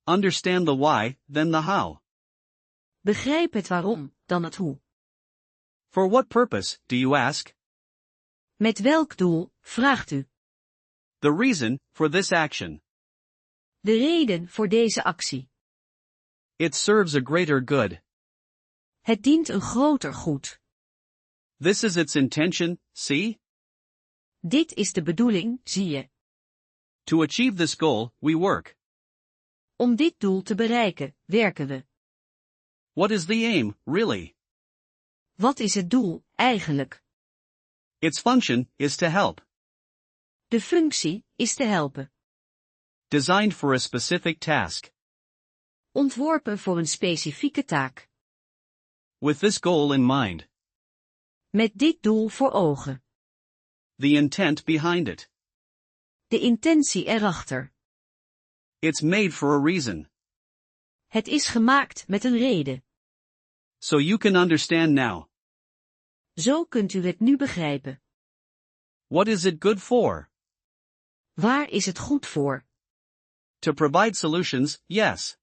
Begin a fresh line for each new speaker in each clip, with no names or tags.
Understand the why, then the how.
Begrijp het waarom, dan het hoe.
For what purpose, do you ask?
Met welk doel, vraagt u.
The reason, for this action.
De reden voor deze actie.
It serves a greater good.
Het dient een groter goed.
This is its intention, see?
Dit is de bedoeling, zie je.
To achieve this goal, we work.
Om dit doel te bereiken, werken we.
What is the aim, really?
Wat is het doel, eigenlijk?
Its function is to help.
De functie is te helpen.
Designed for a specific task.
Ontworpen voor een specifieke taak.
With this goal in mind.
Met dit doel voor ogen.
The intent behind it.
De intentie erachter.
It's made for a reason.
Het is gemaakt met een reden.
So you can understand now.
Zo kunt u het nu begrijpen.
What is it good for?
Waar is het goed voor?
To provide solutions, yes.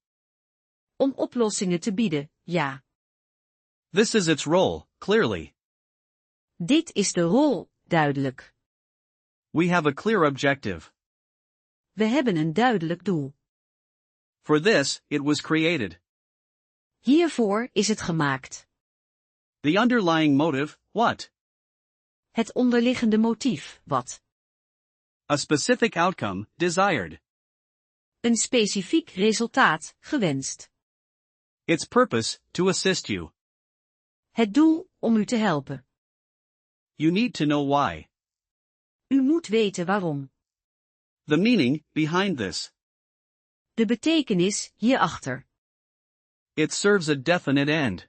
Om oplossingen te bieden, ja.
This is its role, clearly.
Dit is de rol, duidelijk.
We have a clear objective.
We hebben een duidelijk doel.
For this, it was created.
Hiervoor is het gemaakt.
The underlying motive, what?
Het onderliggende motief, wat?
A specific outcome, desired.
Een specifiek resultaat, gewenst.
Its purpose, to assist you.
Het doel, om u te helpen.
You need to know why.
U moet weten waarom.
The meaning, behind this.
De betekenis, hierachter.
It serves a definite end.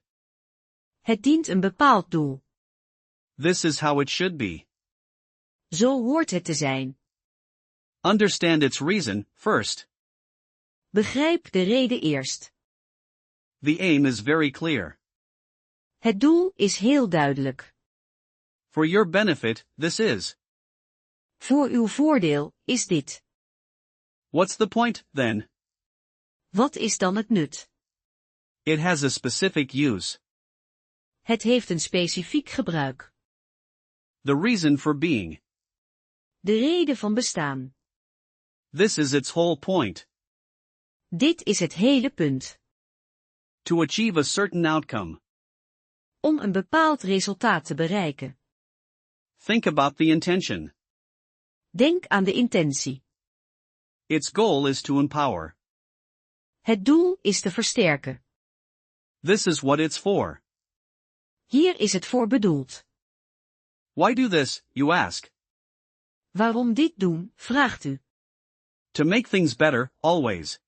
Het dient een bepaald doel.
This is how it should be.
Zo hoort het te zijn.
Understand its reason, first.
Begrijp de reden eerst.
The aim is very clear.
Het doel is heel duidelijk.
For your benefit, this is.
Voor uw voordeel, is dit.
What's the point, then?
Wat is dan het nut?
It has a specific use.
Het heeft een specifiek gebruik.
The reason for being.
De reden van bestaan.
This is its whole point.
Dit is het hele punt.
To achieve a certain outcome.
Om een bepaald resultaat te bereiken.
Think about the intention.
Denk aan de intentie.
Its goal is to empower.
Het doel is te versterken.
This is what it's for.
Hier is het voor bedoeld.
Why do this, you ask?
Waarom dit doen, vraagt u.
To make things better, always.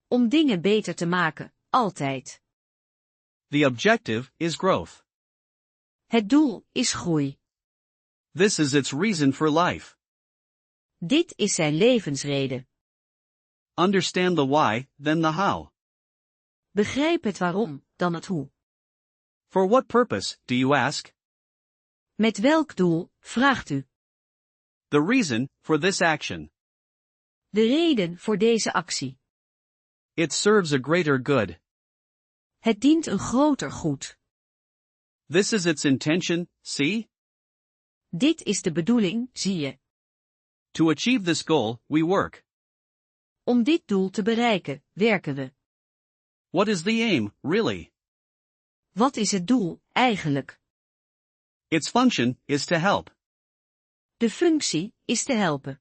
Om dingen beter te maken, altijd.
The objective is growth.
Het doel is groei.
This is its reason for life.
Dit is zijn levensreden.
Understand the why, then the how.
Begrijp het waarom, dan het hoe.
For what purpose, do you ask?
Met welk doel, vraagt u.
The reason, for this action.
De reden voor deze actie.
It serves a greater good.
Het dient een groter goed.
This is its intention, see?
Dit is de bedoeling, zie je.
To achieve this goal, we work.
Om dit doel te bereiken, werken we.
What is the aim, really?
Wat is het doel, eigenlijk?
Its function is to help.
De functie is te helpen.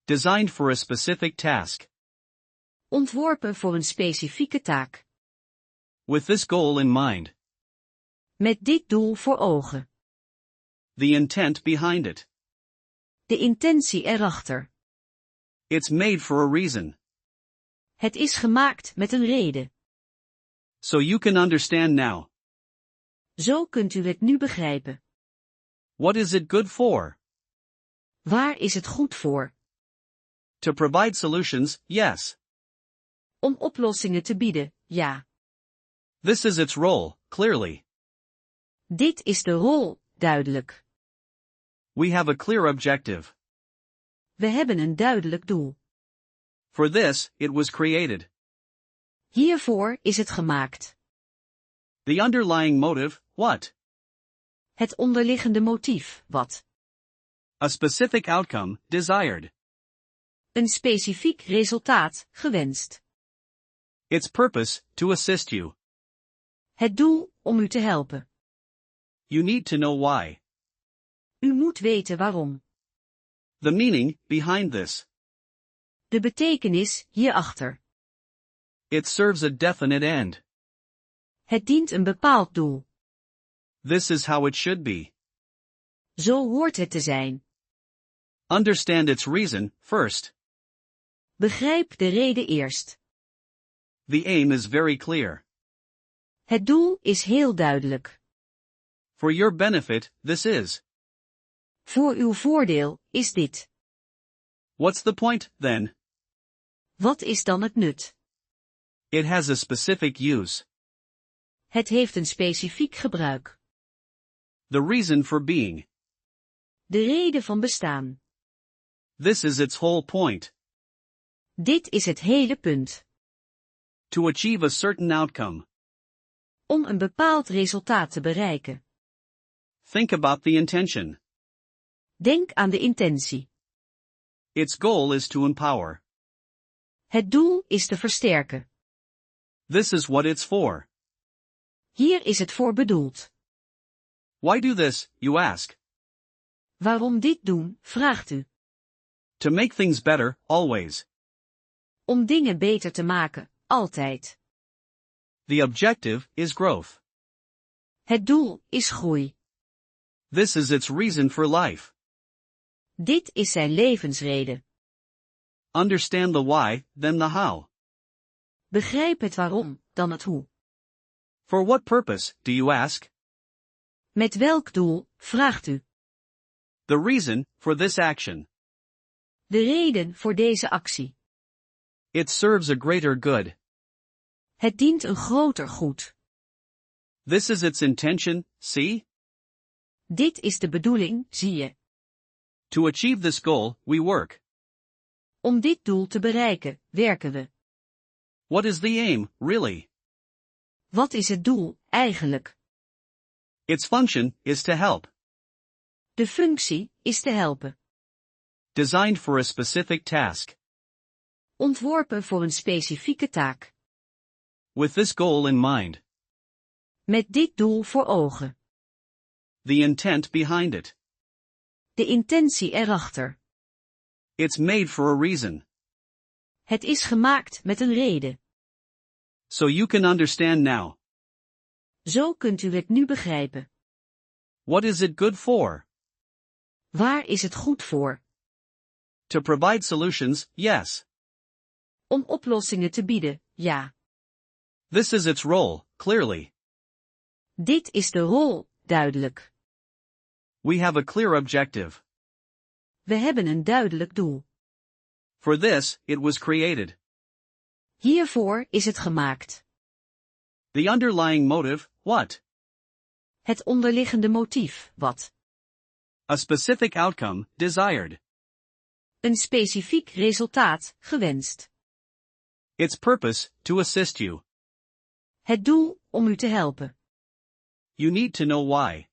Designed for a specific task.
Ontworpen voor een specifieke taak.
With this goal in mind.
Met dit doel voor ogen.
The intent behind it.
De intentie erachter.
It's made for a reason.
Het is gemaakt met een reden.
So you can understand now.
Zo kunt u het nu begrijpen.
What is it good for?
Waar is het goed voor?
To provide solutions, yes.
Om oplossingen te bieden, ja.
This is its role, clearly.
Dit is de rol, duidelijk.
We have a clear objective.
We hebben een duidelijk doel.
For this, it was created.
Hiervoor is het gemaakt.
The underlying motive, what?
Het onderliggende motief, wat?
A specific outcome, desired.
Een specifiek resultaat, gewenst.
Its purpose, to assist you.
Het doel, om u te helpen.
You need to know why.
U moet weten waarom.
The meaning, behind this.
De betekenis, hierachter.
It serves a definite end.
Het dient een bepaald doel.
This is how it should be.
Zo hoort het te zijn.
Understand its reason, first.
Begrijp de reden eerst.
The aim is very clear.
Het doel is heel duidelijk.
For your benefit, this is.
Voor uw voordeel, is dit.
What's the point, then?
Wat is dan het nut?
It has a specific use.
Het heeft een specifiek gebruik.
The reason for being.
De reden van bestaan.
This is its whole point.
Dit is het hele punt.
To achieve a certain outcome.
Om een bepaald resultaat te bereiken.
Think about the intention.
Denk aan de intentie.
Its goal is to empower.
Het doel is te versterken.
This is what it's for.
Hier is het voor bedoeld.
Why do this, you ask?
Waarom dit doen, vraagt u.
To make things better, always.
Om dingen beter te maken, altijd.
The objective is growth.
Het doel is groei.
This is its reason for life.
Dit is zijn levensreden.
Understand the why, then the how.
Begrijp het waarom, dan het hoe.
For what purpose, do you ask?
Met welk doel, vraagt u.
The reason, for this action.
De reden voor deze actie.
It serves a greater good.
Het dient een groter goed.
This is its intention, see?
Dit is de bedoeling, zie je.
To achieve this goal, we work.
Om dit doel te bereiken, werken we.
What is the aim, really?
Wat is het doel, eigenlijk?
Its function is to help.
De functie is te helpen.
Designed for a specific task.
Ontworpen voor een specifieke taak.
With this goal in mind.
Met dit doel voor ogen.
The intent behind it.
De intentie erachter.
It's made for a reason.
Het is gemaakt met een reden.
So you can understand now.
Zo kunt u het nu begrijpen.
What is it good for?
Waar is het goed voor?
To provide solutions, yes.
Om oplossingen te bieden, ja.
This is its role, clearly.
Dit is de rol, duidelijk.
We have a clear objective.
We hebben een duidelijk doel.
For this, it was created.
Hiervoor is het gemaakt.
The underlying motive, what?
Het onderliggende motief, wat?
A specific outcome, desired.
Een specifiek resultaat, gewenst.
Its purpose, to assist you.
Het doel, om u te helpen.
You need to know why.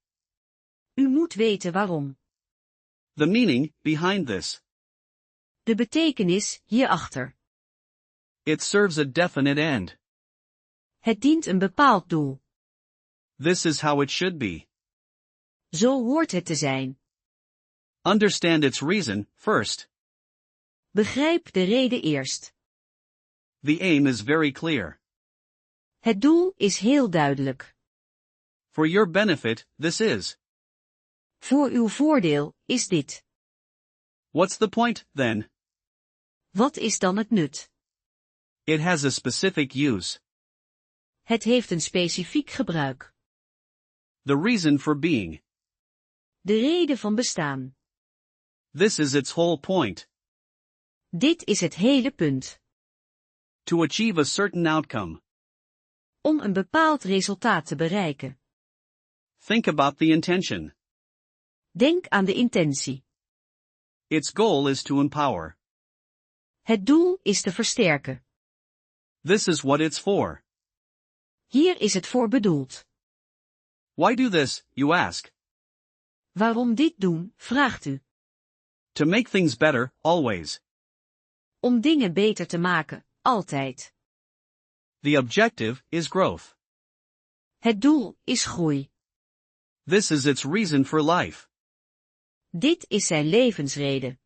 U moet weten waarom.
The meaning, behind this.
De betekenis, hierachter.
It serves a definite end.
Het dient een bepaald doel.
This is how it should be.
Zo hoort het te zijn.
Understand its reason, first.
Begrijp de reden eerst.
The aim is very clear.
Het doel is heel duidelijk.
For your benefit, this is.
Voor uw voordeel, is dit.
What's the point, then?
Wat is dan het nut?
It has a specific use.
Het heeft een specifiek gebruik.
The reason for being.
De reden van bestaan.
This is its whole point.
Dit is het hele punt.
To achieve a certain outcome.
Om een bepaald resultaat te bereiken.
Think about the intention.
Denk aan de intentie.
Its goal is to empower.
Het doel is te versterken.
This is what it's for.
Hier is het voor bedoeld.
Why do this, you ask?
Waarom dit doen, vraagt u.
To make things better, always.
Om dingen beter te maken, altijd.
The objective is growth.
Het doel is groei.
This is its reason for life.
Dit is zijn levensreden.